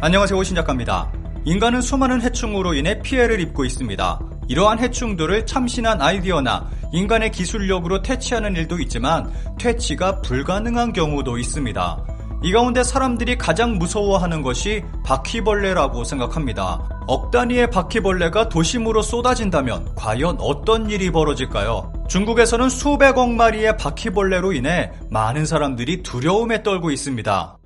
안녕하세요, 오신작가입니다. 인간은 수많은 해충으로 인해 피해를 입고 있습니다. 이러한 해충들을 참신한 아이디어나 인간의 기술력으로 퇴치하는 일도 있지만 퇴치가 불가능한 경우도 있습니다. 이 가운데 사람들이 가장 무서워하는 것이 바퀴벌레라고 생각합니다. 억 단위의 바퀴벌레가 도심으로 쏟아진다면 과연 어떤 일이 벌어질까요? 중국에서는 수백억 마리의 바퀴벌레로 인해 많은 사람들이 두려움에 떨고 있습니다.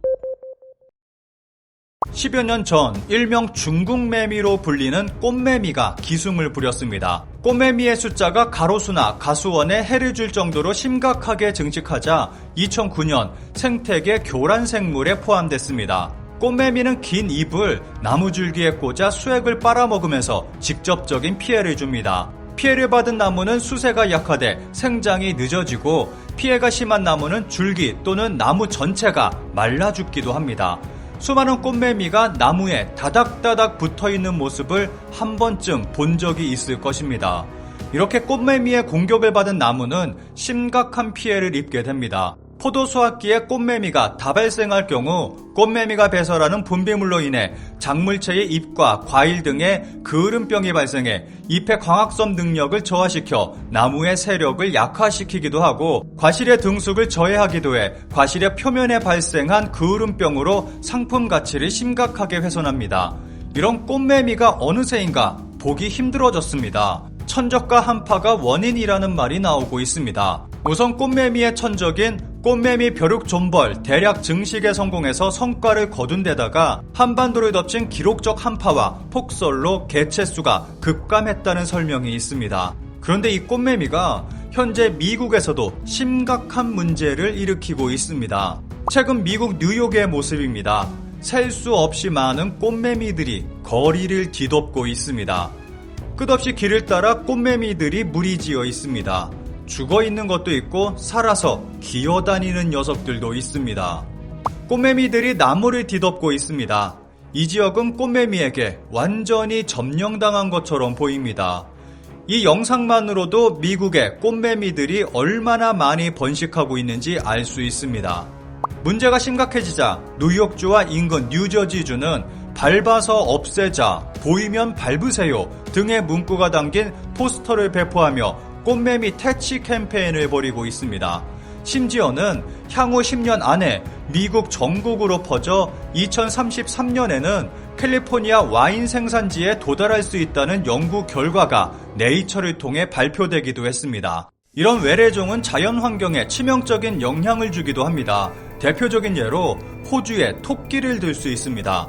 10여 년 전 일명 중국매미로 불리는 꽃매미가 기승을 부렸습니다. 꽃매미의 숫자가 가로수나 가수원에 해를 줄 정도로 심각하게 증식하자 2009년 생태계 교란 생물에 포함됐습니다. 꽃매미는 긴 잎을 나무줄기에 꽂아 수액을 빨아먹으면서 직접적인 피해를 줍니다. 피해를 받은 나무는 수세가 약화돼 생장이 늦어지고 피해가 심한 나무는 줄기 또는 나무 전체가 말라 죽기도 합니다. 수많은 꽃매미가 나무에 다닥다닥 붙어있는 모습을 한 번쯤 본 적이 있을 것입니다. 이렇게 꽃매미의 공격을 받은 나무는 심각한 피해를 입게 됩니다. 포도 수확기에 꽃매미가 다발생할 경우 꽃매미가 배설하는 분비물로 인해 작물체의 잎과 과일 등에 그을음병이 발생해 잎의 광합성 능력을 저하시켜 나무의 세력을 약화시키기도 하고 과실의 등숙을 저해하기도 해 과실의 표면에 발생한 그을음병으로 상품 가치를 심각하게 훼손합니다. 이런 꽃매미가 어느새인가 보기 힘들어졌습니다. 천적과 한파가 원인이라는 말이 나오고 있습니다. 우선 꽃매미의 천적인 꽃매미 벼룩존벌 대략 증식에 성공해서 성과를 거둔 데다가 한반도를 덮친 기록적 한파와 폭설로 개체수가 급감했다는 설명이 있습니다. 그런데 이 꽃매미가 현재 미국에서도 심각한 문제를 일으키고 있습니다. 최근 미국 뉴욕의 모습입니다. 셀 수 없이 많은 꽃매미들이 거리를 뒤덮고 있습니다. 끝없이 길을 따라 꽃매미들이 무리지어 있습니다. 죽어있는 것도 있고 살아서 기어다니는 녀석들도 있습니다. 꽃매미들이 나무를 뒤덮고 있습니다. 이 지역은 꽃매미에게 완전히 점령당한 것처럼 보입니다. 이 영상만으로도 미국의 꽃매미들이 얼마나 많이 번식하고 있는지 알 수 있습니다. 문제가 심각해지자 뉴욕주와 인근 뉴저지주는 밟아서 없애자, 보이면 밟으세요 등의 문구가 담긴 포스터를 배포하며 꽃매미 퇴치 캠페인을 벌이고 있습니다. 심지어는 향후 10년 안에 미국 전국으로 퍼져 2033년에는 캘리포니아 와인 생산지에 도달할 수 있다는 연구 결과가 네이처를 통해 발표되기도 했습니다. 이런 외래종은 자연 환경에 치명적인 영향을 주기도 합니다. 대표적인 예로 호주의 토끼를 들 수 있습니다.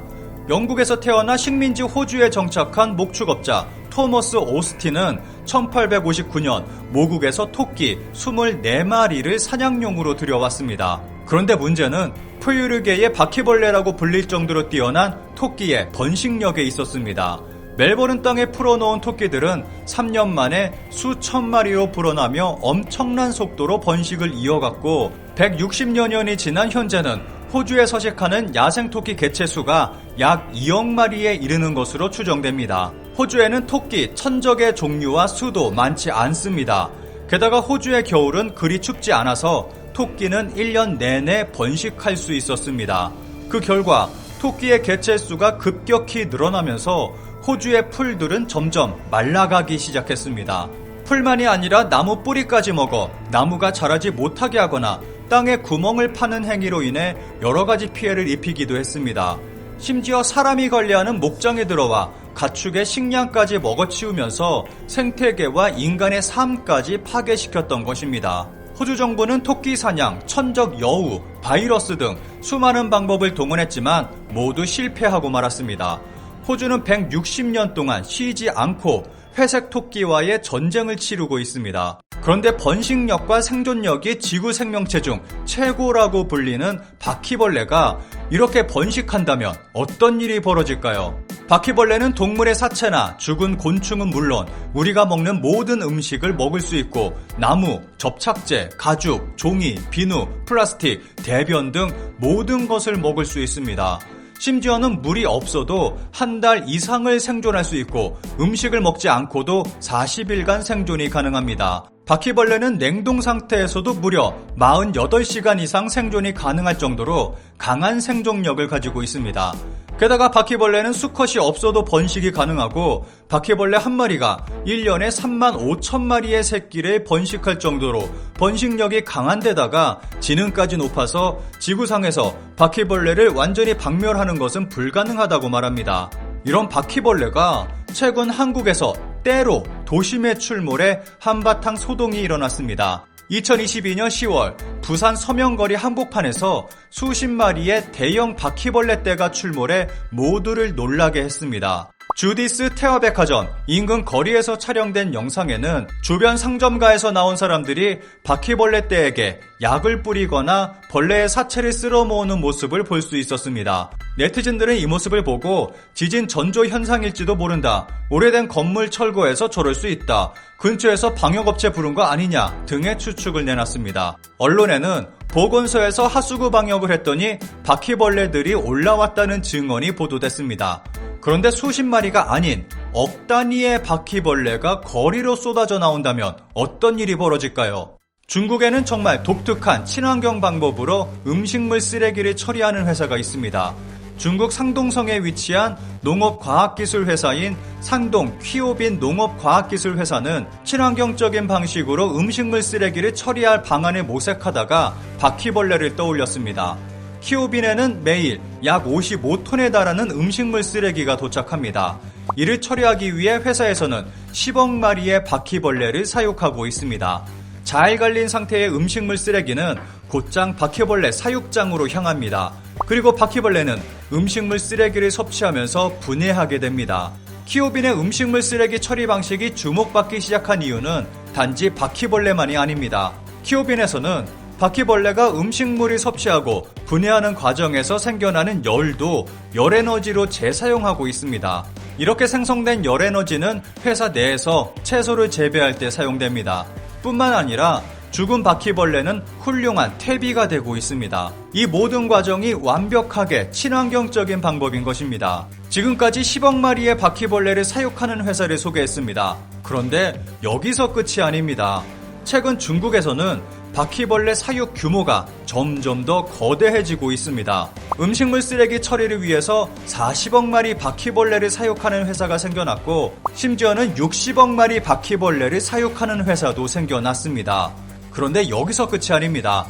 영국에서 태어나 식민지 호주에 정착한 목축업자 토머스 오스틴은 1859년 모국에서 토끼 24마리를 사냥용으로 들여왔습니다. 그런데 문제는 포유류계의 바퀴벌레라고 불릴 정도로 뛰어난 토끼의 번식력에 있었습니다. 멜버른 땅에 풀어놓은 토끼들은 3년 만에 수천 마리로 불어나며 엄청난 속도로 번식을 이어갔고 160여 년이 지난 현재는 호주에 서식하는 야생토끼 개체수가 약 2억 마리에 이르는 것으로 추정됩니다. 호주에는 토끼 천적의 종류와 수도 많지 않습니다. 게다가 호주의 겨울은 그리 춥지 않아서 토끼는 1년 내내 번식할 수 있었습니다. 그 결과 토끼의 개체수가 급격히 늘어나면서 호주의 풀들은 점점 말라가기 시작했습니다. 풀만이 아니라 나무 뿌리까지 먹어 나무가 자라지 못하게 하거나 땅에 구멍을 파는 행위로 인해 여러 가지 피해를 입히기도 했습니다. 심지어 사람이 관리하는 목장에 들어와 가축의 식량까지 먹어치우면서 생태계와 인간의 삶까지 파괴시켰던 것입니다. 호주 정부는 토끼 사냥, 천적 여우, 바이러스 등 수많은 방법을 동원했지만 모두 실패하고 말았습니다. 호주는 160년 동안 쉬지 않고 회색 토끼와의 전쟁을 치르고 있습니다. 그런데 번식력과 생존력이 지구 생명체 중 최고라고 불리는 바퀴벌레가 이렇게 번식한다면 어떤 일이 벌어질까요? 바퀴벌레는 동물의 사체나 죽은 곤충은 물론 우리가 먹는 모든 음식을 먹을 수 있고 나무, 접착제, 가죽, 종이, 비누, 플라스틱, 대변 등 모든 것을 먹을 수 있습니다. 심지어는 물이 없어도 한 달 이상을 생존할 수 있고 음식을 먹지 않고도 40일간 생존이 가능합니다. 바퀴벌레는 냉동 상태에서도 무려 48시간 이상 생존이 가능할 정도로 강한 생존력을 가지고 있습니다. 게다가 바퀴벌레는 수컷이 없어도 번식이 가능하고 바퀴벌레 한 마리가 1년에 3만 5천 마리의 새끼를 번식할 정도로 번식력이 강한 데다가 지능까지 높아서 지구상에서 바퀴벌레를 완전히 박멸하는 것은 불가능하다고 말합니다. 이런 바퀴벌레가 최근 한국에서 때로 도심에 출몰해 한바탕 소동이 일어났습니다. 2022년 10월 부산 서명거리 한복판에서 수십 마리의 대형 바퀴벌레 떼가 출몰해 모두를 놀라게 했습니다. 주디스 태화백화점 인근 거리에서 촬영된 영상에는 주변 상점가에서 나온 사람들이 바퀴벌레 떼에게 약을 뿌리거나 벌레의 사체를 쓸어 모으는 모습을 볼 수 있었습니다. 네티즌들은 이 모습을 보고 지진 전조 현상일지도 모른다. 오래된 건물 철거해서 저럴 수 있다. 근처에서 방역업체 부른 거 아니냐 등의 추측을 내놨습니다. 언론에는 보건소에서 하수구 방역을 했더니 바퀴벌레들이 올라왔다는 증언이 보도됐습니다. 그런데 수십 마리가 아닌 억 단위의 바퀴벌레가 거리로 쏟아져 나온다면 어떤 일이 벌어질까요? 중국에는 정말 독특한 친환경 방법으로 음식물 쓰레기를 처리하는 회사가 있습니다. 중국 상동성에 위치한 농업과학기술회사인 상동 퀴오빈 농업과학기술회사는 친환경적인 방식으로 음식물 쓰레기를 처리할 방안을 모색하다가 바퀴벌레를 떠올렸습니다. 퀴오빈에는 매일 약 55톤에 달하는 음식물 쓰레기가 도착합니다. 이를 처리하기 위해 회사에서는 10억 마리의 바퀴벌레를 사육하고 있습니다. 잘 갈린 상태의 음식물 쓰레기는 곧장 바퀴벌레 사육장으로 향합니다. 그리고 바퀴벌레는 음식물 쓰레기를 섭취하면서 분해하게 됩니다. 퀴오빈의 음식물 쓰레기 처리 방식이 주목받기 시작한 이유는 단지 바퀴벌레만이 아닙니다. 퀴오빈에서는 바퀴벌레가 음식물을 섭취하고 분해하는 과정에서 생겨나는 열도 열에너지로 재사용하고 있습니다. 이렇게 생성된 열에너지는 회사 내에서 채소를 재배할 때 사용됩니다. 뿐만 아니라 죽은 바퀴벌레는 훌륭한 퇴비가 되고 있습니다. 이 모든 과정이 완벽하게 친환경적인 방법인 것입니다. 지금까지 10억 마리의 바퀴벌레를 사육하는 회사를 소개했습니다. 그런데 여기서 끝이 아닙니다. 최근 중국에서는 바퀴벌레 사육 규모가 점점 더 거대해지고 있습니다. 음식물 쓰레기 처리를 위해서 40억 마리 바퀴벌레를 사육하는 회사가 생겨났고 심지어는 60억 마리 바퀴벌레를 사육하는 회사도 생겨났습니다. 그런데 여기서 끝이 아닙니다.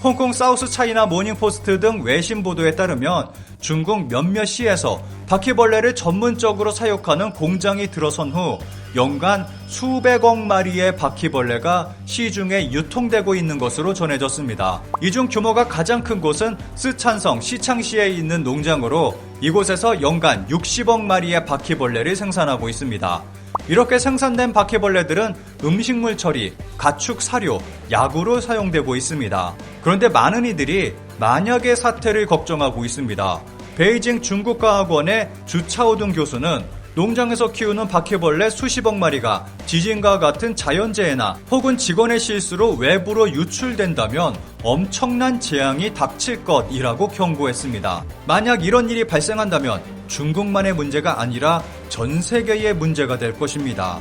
홍콩 사우스 차이나 모닝포스트 등 외신 보도에 따르면 중국 몇몇 시에서 바퀴벌레를 전문적으로 사육하는 공장이 들어선 후 연간 수백억 마리의 바퀴벌레가 시중에 유통되고 있는 것으로 전해졌습니다. 이 중 규모가 가장 큰 곳은 쓰촨성 시창시에 있는 농장으로 이곳에서 연간 60억 마리의 바퀴벌레를 생산하고 있습니다. 이렇게 생산된 바퀴벌레들은 음식물 처리, 가축 사료, 약으로 사용되고 있습니다. 그런데 많은 이들이 만약의 사태를 걱정하고 있습니다. 베이징 중국과학원의 주차오둥 교수는 농장에서 키우는 바퀴벌레 수십억 마리가 지진과 같은 자연재해나 혹은 직원의 실수로 외부로 유출된다면 엄청난 재앙이 닥칠 것이라고 경고했습니다. 만약 이런 일이 발생한다면 중국만의 문제가 아니라 전 세계의 문제가 될 것입니다.